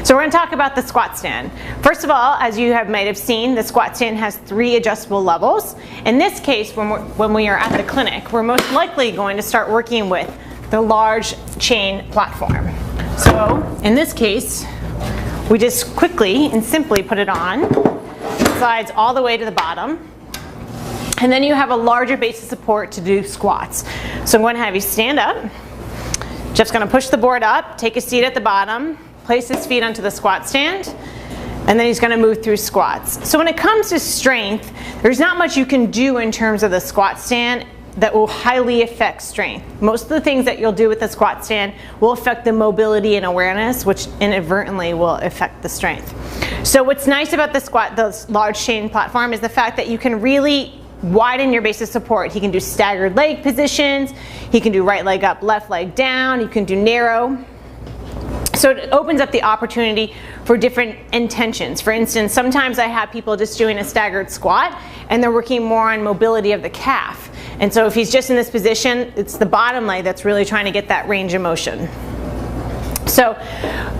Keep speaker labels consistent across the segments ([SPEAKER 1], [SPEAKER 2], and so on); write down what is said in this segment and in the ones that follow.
[SPEAKER 1] So we're going to talk about the squat stand. First of all, as you might have seen, the squat stand has 3 adjustable levels. In this case, when we are at the clinic, we're most likely going to start working with the large chain platform. So in this case, we just quickly and simply put it on. It slides all the way to the bottom. And then you have a larger base of support to do squats. So I'm going to have you stand up. Jeff's going to push the board up, take a seat at the bottom, place his feet onto the squat stand, and then he's going to move through squats. So when it comes to strength, there's not much you can do in terms of the squat stand that will highly affect strength. Most of the things that you'll do with the squat stand will affect the mobility and awareness, which inadvertently will affect the strength. So what's nice about the large chain platform is the fact that you can really widen your base of support. He can do staggered leg positions, he can do right leg up, left leg down, you can do narrow. So it opens up the opportunity for different intentions. For instance, sometimes I have people just doing a staggered squat and they're working more on mobility of the calf. And so if he's just in this position, it's the bottom leg that's really trying to get that range of motion. So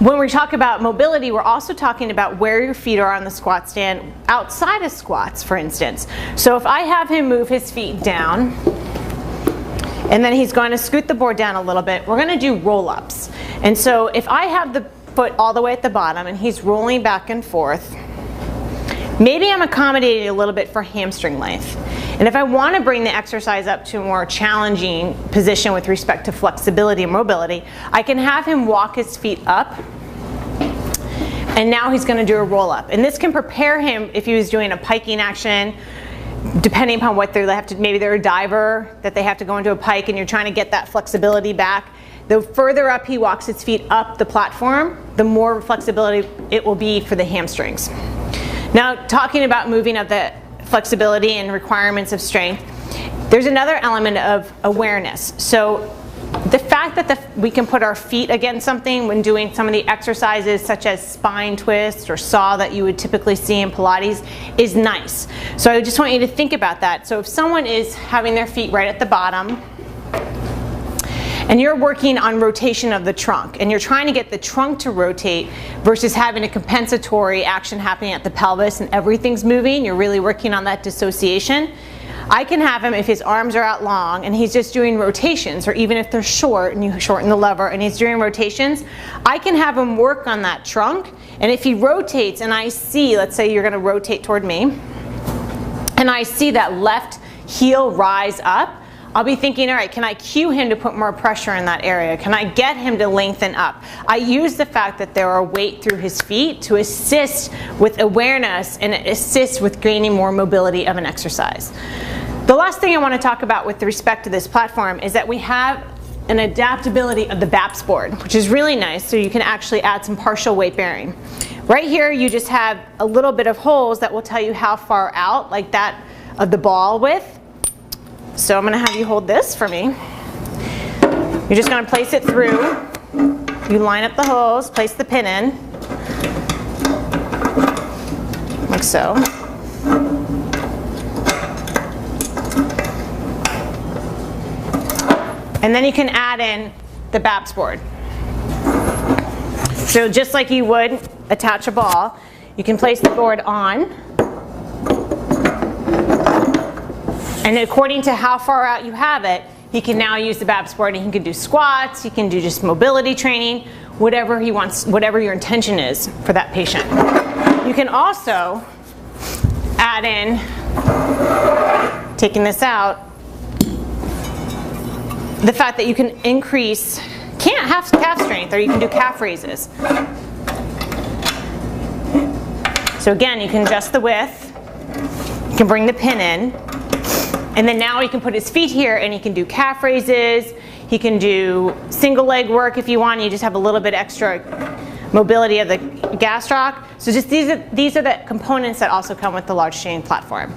[SPEAKER 1] when we talk about mobility, we're also talking about where your feet are on the squat stand outside of squats, for instance. So if I have him move his feet down, and then he's going to scoot the board down a little bit, we're going to do roll-ups. And so if I have the foot all the way at the bottom and he's rolling back and forth, maybe I'm accommodating a little bit for hamstring length. And if I want to bring the exercise up to a more challenging position with respect to flexibility and mobility, I can have him walk his feet up, and now he's going to do a roll-up. And this can prepare him if he was doing a piking action, depending upon what they have to, maybe they're a diver that they have to go into a pike and you're trying to get that flexibility back. The further up he walks his feet up the platform, the more flexibility it will be for the hamstrings. Now, talking about moving up the flexibility and requirements of strength, there's another element of awareness. So the fact that we can put our feet against something when doing some of the exercises such as spine twist or saw that you would typically see in Pilates is nice. So I just want you to think about that. So if someone is having their feet right at the bottom and you're working on rotation of the trunk and you're trying to get the trunk to rotate versus having a compensatory action happening at the pelvis and everything's moving, you're really working on that dissociation. I can have him, if his arms are out long and he's just doing rotations, or even if they're short and you shorten the lever and he's doing rotations, I can have him work on that trunk. And if he rotates and I see, let's say you're going to rotate toward me, and I see that left heel rise up, I'll be thinking, all right, can I cue him to put more pressure in that area? Can I get him to lengthen up? I use the fact that there are weight through his feet to assist with awareness and assist with gaining more mobility of an exercise. The last thing I want to talk about with respect to this platform is that we have an adaptability of the BAPS board, which is really nice, so you can actually add some partial weight bearing. Right here you just have a little bit of holes that will tell you how far out, like that of the ball width. So I'm going to have you hold this for me. You're just going to place it through. You line up the holes, place the pin in, like so. And then you can add in the BAPS board. So just like you would attach a ball, you can place the board on. And according to how far out you have it, he can now use the BAPS board and he can do squats, he can do just mobility training, whatever he wants, whatever your intention is for that patient. You can also add in, taking this out, the fact that you can increase calf strength, or you can do calf raises. So again, you can adjust the width, you can bring the pin in, and then now he can put his feet here and he can do calf raises, he can do single leg work if you want, you just have a little bit extra mobility of the gastroc. So just these are the components that also come with the large chain platform.